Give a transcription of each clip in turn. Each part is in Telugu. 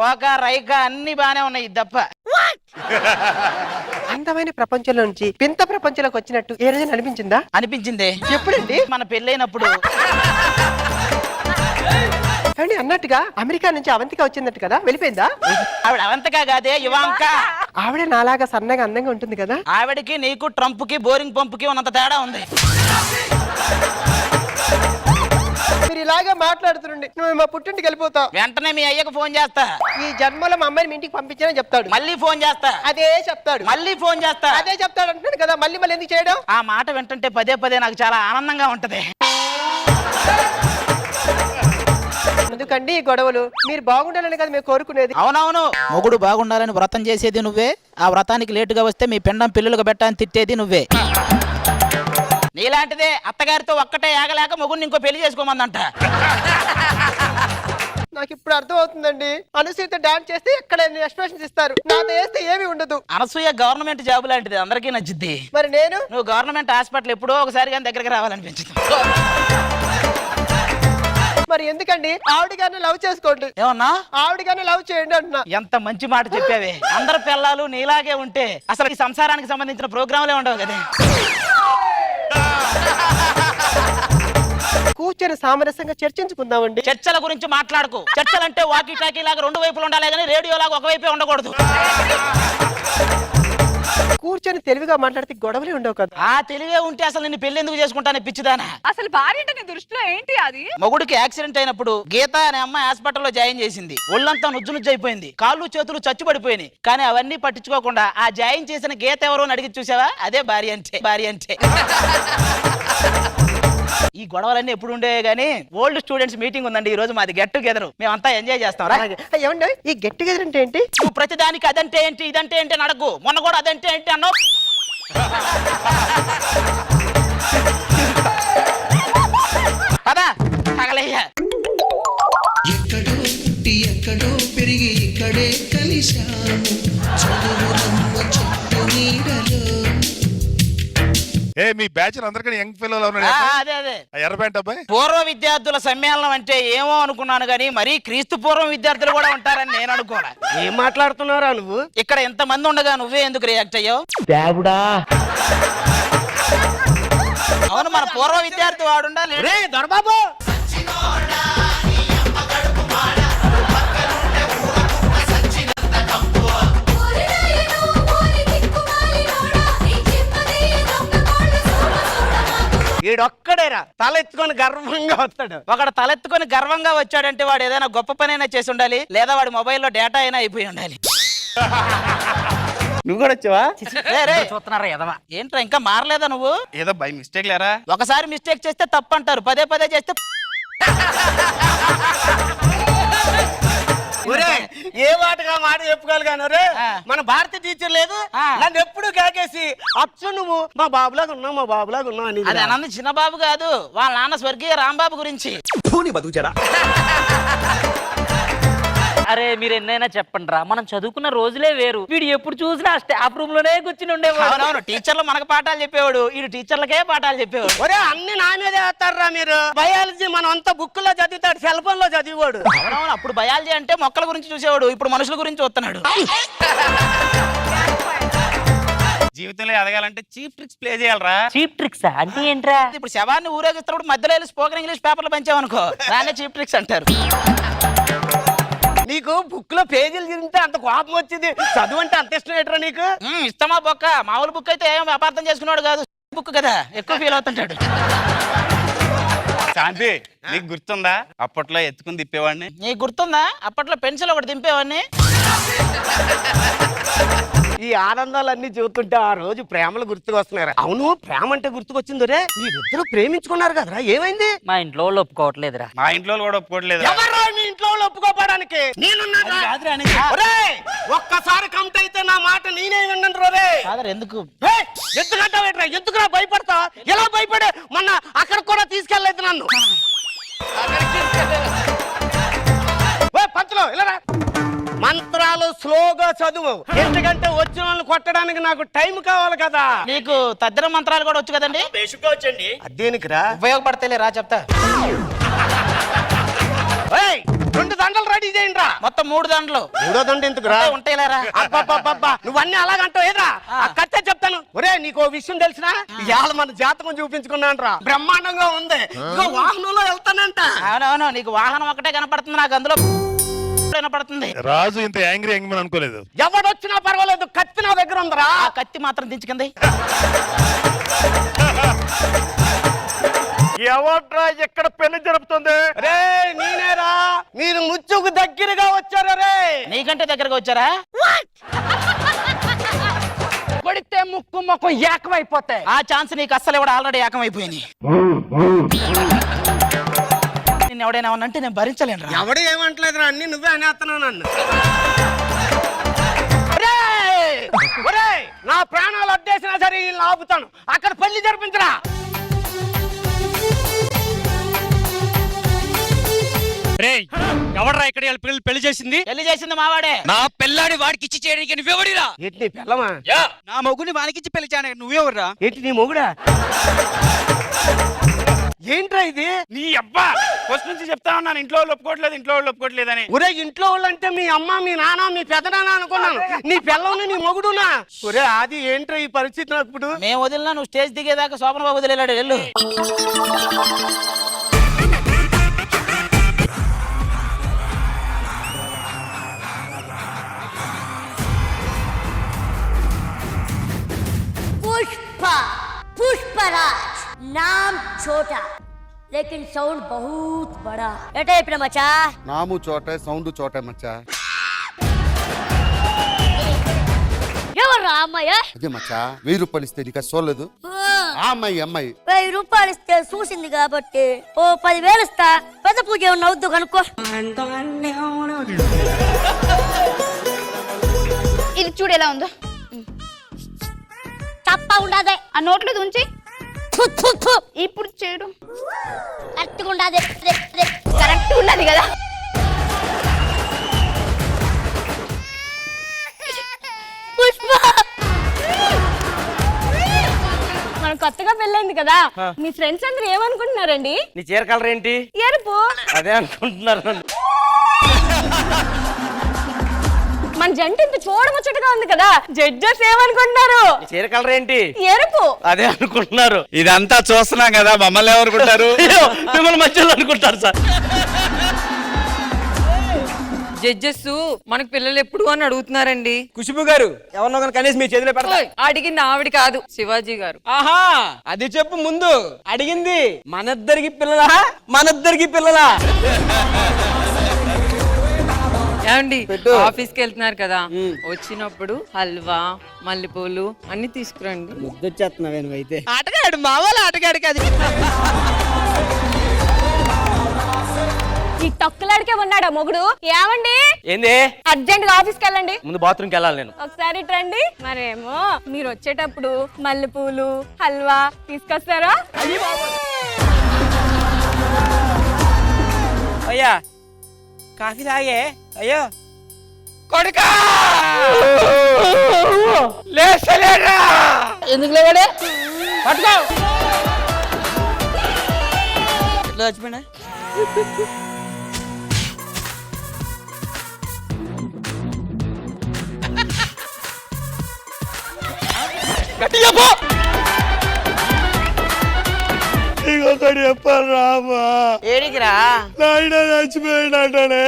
రోక రైక అన్ని బానే ఉన్నాయి తప్ప. అందమైన ప్రపంచంలో నుంచి వింత ప్రపంచంలోకి వచ్చినట్టు ఏ రోజు అనిపించిందా? అనిపించింది. ఎప్పుడండి? మన పెళ్ళైనప్పుడు. అండి అన్నట్టుగా అమెరికా నుంచి అవంతిక వచ్చిందట్టు కదా, వెళ్ళిపోయిందా? ఆవిడ అవంతిక కాదే, ఇవాంక. ఆవిడ నాలాగా సన్నగా అందంగా ఉంటుంది కదా. ఆవిడకి నీకు ట్రంప్ కి బోరింగ్ పంప్ కి ఉన్నంత తేడా ఉంది. మీరు ఇలాగే మాట్లాడుతుండండి, నువ్వు మా పుట్టింటికి వెళ్ళిపోతావు. వెంటనే మీ అయ్యకు ఫోన్ చేస్తా. ఈ జన్మలో మా అమ్మాయిని మీ ఇంటికి పంపించానని చెప్తాడు. మళ్ళీ ఫోన్ చేస్తా. అదే చెప్తాడు. మళ్ళీ ఫోన్ చేస్తా. అదే చెప్తాడు అంటున్నాడు కదా, మళ్ళీ మళ్ళీ ఎందుకు చేయడం? ఆ మాట వింటుంటే పదే పదే నాకు చాలా ఆనందంగా ఉంటది. ఎందుకండి ఈ గొడవలు? మీరు బాగుండాలని కదా మేము కోరుకునేది. అవునవును, మొగుడు బాగుండాలని వ్రతం చేసేది నువ్వే, ఆ వ్రతానికి లేటుగా వస్తే మీ పెండం పిల్లలకు పెట్టాలని తిట్టేది నువ్వే. నీలాంటిదే అత్తగారితో ఒక్కటే ఆగలేక మొగుడిని ఇంకో పెళ్లి చేసుకోమందంట. నాకు ఇప్పుడు అర్థం అవుతుందండి. అనసూయతో డాన్స్ చేస్తే ఎక్కడ ఎక్స్ప్రెషన్స్ ఇస్తారు, నాతో వేస్తే ఏమీ ఉండదు. అనసూయ గవర్నమెంట్ జాబ్ లాంటిది, అందరికీ నచ్చుద్ది. మరి నేను? నువ్వు గవర్నమెంట్ హాస్పిటల్ ఎప్పుడో ఒకసారి కానీ దగ్గరికి రావాలనిపించింది. మరి ఎందుకండి? ఆవిడగానే లవ్ చేసుకోండి. ఏమన్నా? ఆవిడగానే లవ్ చేయండి అంటున్నా. ఎంత మంచి మాట చెప్పావే. అందరు పిల్లలు నీలాగే ఉంటే అసలు ఈ సంసారానికి సంబంధించిన ప్రోగ్రాంలే ఉండవు కదా. కూర్చొని సామరస్యంగా చర్చించుకుందామండి. చర్చల గురించి మాట్లాడుకో. చర్చలంటే వాకీ టాకీ లాగా రెండు వైపులు ఉండాలి కానీ రేడియో లాగా ఒకవైపే ఉండకూడదు. కూర్చొని తెలివిగా మాట్లాడితే గొడవలే ఉండవు కదా. ఆ తెలివే ఉంటే అసలు నిన్ను పెళ్లి ఎందుకు చేసుకుంటానే పిచ్చిదానా? అసలు భార్య అంటే నీ దృష్టిలో ఏంటి అది? మొగుడికి యాక్సిడెంట్ అయినప్పుడు గీత అనే అమ్మాయి హాస్పిటల్లో జాయిన్ చేసింది. ఒళ్ళంతా నుజ్జు నుజ్జు అయిపోయింది, కాళ్ళు చేతులు చచ్చుబడిపోయినాయి. కానీ అవన్నీ పట్టించుకోకుండా ఆ జాయిన్ చేసిన గీత ఎవరో అని అడిగి చూసావా? అదే భార్య అంటే. భార్య అంటే ఈ గొడవలన్నీ ఎప్పుడు ఉండేవి గానీ ఓల్డ్ స్టూడెంట్స్ మీటింగ్ ఉందండి ఈ రోజు. మాది గెట్ టుగెదర్, మేమంతా ఎంజాయ్ చేస్తాం. ఏమండి ఈ గెట్ టుగెదర్ అంటే ఏంటి? నువ్వు ప్రతిదానికి అదంటే ఏంటి ఇదంటే ఏంటి అని అడగు. మొన్న కూడా అదంటే ఏంటి అన్నావు. పదా తగలయ్యా. ఎక్కడో పుట్టి ఎక్కడో పెరిగి ఇక్కడే కలిశాము, చదువులమ్మ చుట్టూ నీడలో. ఏ మీ బ్యాచ్ అందరికీ యంగ్ పిల్లలు అదే అదే ఎర్రపేంట అబ్బాయి. పూర్వ విద్యార్థుల సమ్మేళనం అంటే ఏమో అనుకున్నాను గానీ మరీ క్రీస్తు పూర్వం విద్యార్థులు కూడా ఉంటారని నేను అనుకోలే. ఏం మాట్లాడుతున్నారా నువ్వు? ఇక్కడ ఎంత మంది ఉండగా నువ్వే ఎందుకు రియాక్ట్ అయ్యావు? అవును, మన పూర్వ విద్యార్థి వాడుండాలి. దొరబాబు ఈడొక్కడేరా తలెత్తుకొని గర్వంగా వస్తాడు. ఒకడు తలెత్తుకొని గర్వంగా వచ్చాడంటే వాడు ఏదైనా గొప్ప పని అయినా చేసి ఉండాలి, లేదా వాడి మొబైల్లో డేటా అయినా అయిపోయి ఉండాలి. నువ్వు కూడా వచ్చావా? చూస్తున్నారా ఎదవా? ఏంట్రా ఇంకా మారలేదా నువ్వు? ఏదో బై మిస్టేక్ లేరా? ఒకసారి మిస్టేక్ చేస్తే తప్పు అంటారు, పదే పదే చేస్తే ఏ మాటగా మాట చెప్పుకోగలిగాను రే. మన భారతీయ టీచర్ లేదు, నన్ను ఎప్పుడు కాకేసి అచ్చు నువ్వు మా బాబులాగా ఉన్నావు, మా బాబులాగా ఉన్నావు అని. అది అనంది చిన్నబాబు కాదు, వాళ్ళ నాన్న స్వర్గీయ రాంబాబు గురించి. అరే మీరు ఎన్నైనా చెప్పండి రా, మనం చదువుకున్న రోజులే వేరు. వీడు ఎప్పుడు చూసినా స్టాఫ్ రూమ్ లోనే కూర్చుని ఉండేవాడు. అవునవును, టీచర్లు మనకు పాఠాలు చెప్పేవాడు, వీడు టీచర్లకే పాఠాలు చెప్పేవాడు. ఒరే అన్ని నా మీదే వేస్తారా మీరు? బయాలజీ మనం అంతా బుక్ లో చదువుతాడు, సెల్ ఫోన్ లో చదివాడు. అవునవును, అప్పుడు బయాలజీ అంటే మొక్కల గురించి చూసేవాడు, ఇప్పుడు మనుషుల గురించి చూస్తున్నాడు. జీవితంలో ఎదగాలంటే చీప్ ట్రిక్స్ ప్లే చేయాలరా. చీప్ ట్రిక్స్ అంటే ఏంట్రా? ఇప్పుడు శవాన్ని ఊరేగిస్తున్నప్పుడు మధ్యలో స్పోకెన్ ఇంగ్లీష్ పేపర్లు పెంచామనుకో, దాన్నే చీప్ ట్రిక్స్ అంటారు. నీకు బుక్ లో పేజీలు తింటే అంత కోపం వచ్చింది, చదువు అంటే అంత ఇష్టం ఏంట్రా నీకు? ఇష్టమా బొక్క? మామూలు బుక్ అయితే ఏం అపార్థం చేసుకున్నాడు కాదు, బుక్ కదా ఎక్కువ ఫీల్ అవుతుంటాడు. శాంతి, నీకు గుర్తుందా అప్పట్లో ఎత్తుకుని తిప్పేవాడిని? నీకు గుర్తుందా అప్పట్లో పెన్సిల్ ఒకటి దింపేవాడిని? ఈ ఆనందాలన్నీ చూస్తుంటే ఆ రోజు ప్రేమలు గుర్తుకొస్తున్నారా? అవును, ప్రేమ అంటే గుర్తుకొచ్చింది రే. మీరిద్దరు ప్రేమించుకున్నారు కదరా, ఏమైంది? మా ఇంట్లో వాళ్ళు ఒప్పుకోవట్లేదురా. మా ఇంట్లో కూడా ఒప్పుకోవట్లేదు. ఎవరు మీ ఇంట్లో వాళ్ళు ఒప్పుకోవడానికి? ఒక్కసారి కమిట్ అయితే నా మాట నేనే విన్నాను రోరే. ఎందుకు ఎందుకంటావేట్రా? ఎందుకురా భయపడతా? ఎలా భయపడే? మొన్న అక్కడ కూడా తీసుకెళ్ళలేదు నన్ను. పంతులు ఇలా మంత్రాలు స్లోగా చదువు, ఎందుకంటే వచ్చిన వాళ్ళని కొట్టడానికి నాకు టైం కావాలి కదా. నీకు తద్దిన మంత్రాలు కూడా వచ్చు కదండి? వచ్చండి. అదేనికిరా? ఉపయోగపడతలే రా చెప్తా. 2 దండలు రెడీ చేయండి రా. మొత్తం 3 దండలు మూడో దండ ఎందుకురా? ఉంటాయిలేరా. అబ్బబ్బబ్బబ్బా, నువ్వన్నీ అలాగంటావు ఏదా? కచ్చే చెప్తాను. ఒరే నీకు విషయం తెలిసినా ఇవాళ మన జాతకం చూపించుకున్నాను బ్రహ్మాండంగా ఉంది. ఇదిగో వాహనంలో వెళ్తానంట. అవునవును, నీకు వాహనం ఒకటే కనపడుతుంది, నాకు అందులో కనపడుతుంది. రాజు ఇంత యాంగ్రీ యాంగ్మని అనుకోలేదు. ఎవడొచ్చినా పర్వాలేదు, కత్తి నా దగ్గర ఉందరా. ఆ కత్తి మాత్రం దించుకుంది. ఎవడ్రా ఎక్కడ పెళ్లి జరుపుతుంది? రే నేనేరా. మీరు ముచ్చుకు దగ్గరగా వచ్చారా రే? నీకంటే దగ్గరగా వచ్చారా? కొడితే ముక్కు ముఖం ఏకమైపోతాయి. ఆ ఛాన్స్ నీకు అస్సలు ఇవ్వడం, ఆల్రెడీ ఏకమైపోయింది. నిన్ను ఎవడైనా అంటే నేను భరించలేను. ఎవడు ఏమంటలేదురా, అన్ని నువ్వే అనేస్తున్నావు నన్ను. నా ప్రాణాలు అడ్డేసినా సరే వీళ్ళని ఆపుతాను. అక్కడ పెళ్లి జరిపించరా. ఎవడరా ఇక్కడ పెళ్లి చేసింది? పెళ్లి చేసింది మావాడే. నా పిల్లాడి వాడికి ఇచ్చి చేయడానికి నువ్వెవడిరా? ఏంటి నీ పిల్లమా? నా మొగుని వానికిచ్చి పెళ్లి చేయడానికి నువ్వెవర్రా? ఏంటి నీ మొగుడా? ఏంట్రా ఇది? నీ అబ్బా ఫస్ట్ నుంచి చెప్తా ఉన్నాను, ఇంట్లో వాళ్ళు ఒప్పుకోవట్లేదని. ఒరే ఇంట్లో వాళ్ళు అంటే మీ అమ్మ, మీ నాన్న, మీ పెద్దనాన్న అనుకున్నాను. నీ పిల్లని నీ మొగుడునా? ఒరే అది ఏంట్రా ఈ పరిస్థితి నాకు ఇప్పుడు? మేము వదిలినా నువ్వు స్టేజ్ దిగేదాకా శోభన బాబు వదిలేడు. వెళ్ళు. पुष्पा पुष्पराज नाम छोटा लेकिन साउंड बहुत बड़ा एटे ఇప్పుడు మచ్చా నాము చోటే సౌండ్ చోటే మచ్చా. ఎవర్రా అమ్మాయి? అదే మచ్చా 1000 రూపాయలు ఇస్తే నీకు సోలేదు. ఆ అమ్మాయి 1000 రూపాయలు ఇస్తే చూసింది కాబట్టి ఓ 10,000 ఇస్తా. పెద్ద పూజ ఏమన్నా అవుద్దు కనుక్కో. ఇది చూడు ఎలా ఉందో. తప్ప ఉండదే. ఆ నోట్లో దుంచి థు, థు, థు. ఇప్పుడు చూడు కరెక్ట్గా ఉండదే. కరెక్ట్ ఉన్నది కదా. పుష్ప మన కొత్తగా పెళ్ళైంది కదా, మీ ఫ్రెండ్స్ అందరూ ఏమనుకుంటున్నారండి? నీ చీర కలర్ ఏంటి? ఎరుపు. అదే అనుకుంటున్నారు. మన జంట ఇంత చూడముచ్చటగా ఉంది కదా, జడ్జెస్ ఏమనుకుంటున్నారు? చీర కలర్ ఏంటి? ఎరుపు. అదే అనుకుంటున్నారు. ఇదంతా చూస్తున్నాం కదా, మమ్మల్ని ఎవరుకుంటారు? మిమ్మల్ని మధ్యలో అనుకుంటారు సార్. జడ్జెస్ మనకు పిల్లలు ఎప్పుడు అని అడుగుతున్నారండి. ఖుష్బు గారు ఎవరినో కానీ కనీసం మీ చేతిలో పెడతా. అడిగింది ఆవిడ కాదు, శివాజీ గారు. ఆహా అది చెప్పు ముందు. అడిగింది మనిద్దరికి పిల్లలా, మనిద్దరికి పిల్లలా? ఏమండి ఆఫీస్ కి వెళ్తున్నారు కదా, వచ్చినప్పుడు హల్వా, మల్లెపూలు అన్ని తీసుకురండి. ముద్దొచ్చేస్తున్నావే నువ్వైతే. ఆటగాడు మావాళ్ళు ఆటగాడు కాదు. ఈ తొక్కలాడికే ఉన్నాడా మొగుడు? ఏమండి ఏంది? అర్జెంట్ గా ఆఫీస్కి వెళ్ళండి. ముందు బాత్రూమ్కి వెళ్ళాలి నేను. ఒకసారి రండి. మరేమో మీరు వచ్చేటప్పుడు మల్లెపూలు, హల్వా తీసుకొస్తారా? అయ్యా కాఫీ తాగే. అయ్యో కొడుకా లేసలేరా? ఎందుకు లేవాడే? పట్టుకో. ఎట్లా చచ్చిపోయినా? గట్టిగా పో. ఇంకొకటి చెప్పాలి రామా. ఏడికిరా? నాయన చచ్చిపోయినట్టనే.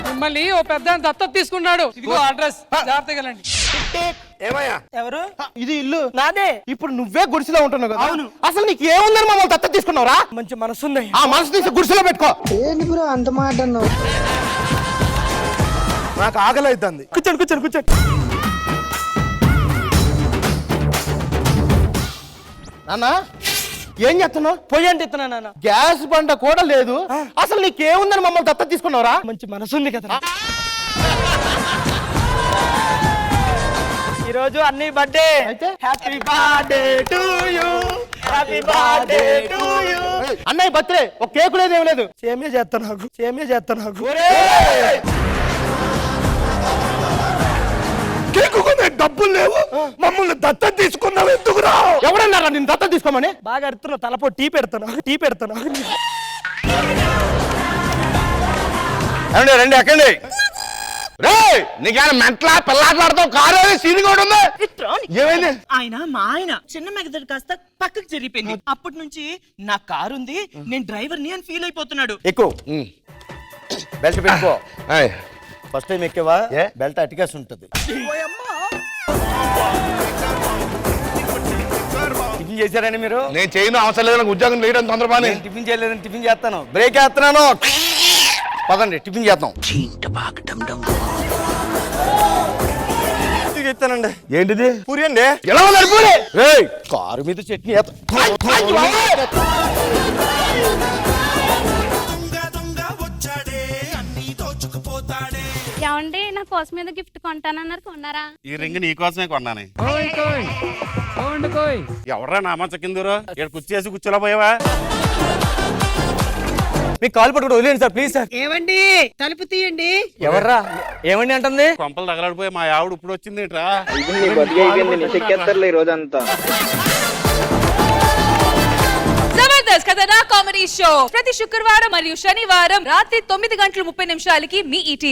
మిమ్మల్ని ఓ పెద్ద దత్తత తీసుకున్నాడు. ఇదిగో అడ్రస్, జాగ్రత్తగా వెళ్ళండి. ఏమయ్యా? ఎవరు? ఇది ఇల్లు నాదే. ఇప్పుడు నువ్వే గుడిసెలో ఉంటున్నావు కదా? అవును. అసలు నీకు ఏముందని మమ్మల్ని దత్త తీసుకున్నావురా? మంచి మనసు ఉంది. ఆ మనసు తీసి గుడిసెలో పెట్టుకో. ఏంటి బ్రో అంత మాట అన్నావు? నాకు ఆకలి అవుతుంది. కూర్చోండి. నాన్న ఏం చేస్తున్నావు? పొయ్యి అంటే ఇస్తున్నా నాన్న. గ్యాస్ బండ కూడా లేదు. అసలు నీకేముందని మమ్మల్ని దత్త తీసుకున్నావురా? మంచి మనసు ఉంది కదా. ఈరోజు అన్ని birthday. Happy birthday to you, happy birthday to you. అన్నయ్య బర్త్డే. ఒక కేక్ లేదు, ఏం లేదు. సేమే చేస్తా నాకు. కేకు కొనే డబ్బులు లేవు, మమ్మల్ని దత్త తీసుకున్నావు ఎందుకురా? ఎవడన్నారా నేను దత్త తీసుకోమని? బాగా అడుగుతున్నా. తలపో టీ పెడతాను. రండి రండి ఎక్కండి. రే నీకేమైనా మెంటలా పిల్లాట్లాడతావు కారు సీన్ కూడా ఉంది. ఏమైంది? ఆయన మా ఆయన చిన్న మెగదడు కాస్త పక్కకి జరిగిపోయింది. అప్పటి నుంచి నా కారు ఉంది, నేను డ్రైవర్ని అని ఫీల్ అయిపోతున్నాడు. ఎక్కువ బెల్ట్ పెట్టుకో. ఫస్ట్ టైం ఎక్కేవా? బెల్ట్ అటికేసి ఉంటుంది. టిఫిన్ చేశారని మీరు? నేను చేయను అవసరం లేదు, నాకు ఉద్యోగం లేదని తొందరపాని. నేను టిఫిన్ చేయలేదని టిఫిన్ చేస్తాను, బ్రేక్ వేస్తున్నాను. పదండి టిఫిన్ చేద్దాం. చెప్తానండి. ఏంటిది? పూరి అండి. ఎలా ఉన్నారు పూరి? కారు మీద చట్నీ ఏమండి నా కోసం ఏదో గిఫ్ట్ కొంటానన్నారు, కొన్నారా? ఈ రింగ్ నీ కోసమే కొన్నాను. ఎవరా నామచ్చ కిందరు ఇక్కడ కుర్చేసి కూర్చోలా పోయావా? మీకు కాల్ పట్టుకుంటూ వదిలేండి సార్ ప్లీజ్ సార్. ఏమండి తలుపు తీయండి. ఎవర్రా? ఏమండి అంటుంది? కొంపలు తగలడిపోయి మా ఆవిడ ఇప్పుడు వచ్చింది ఇట్రా. జబర్దస్త్ కథనా కామెడీ షో ప్రతి శుక్రవారం మరియు శనివారం రాత్రి 9:30 మీ ఈటీవీ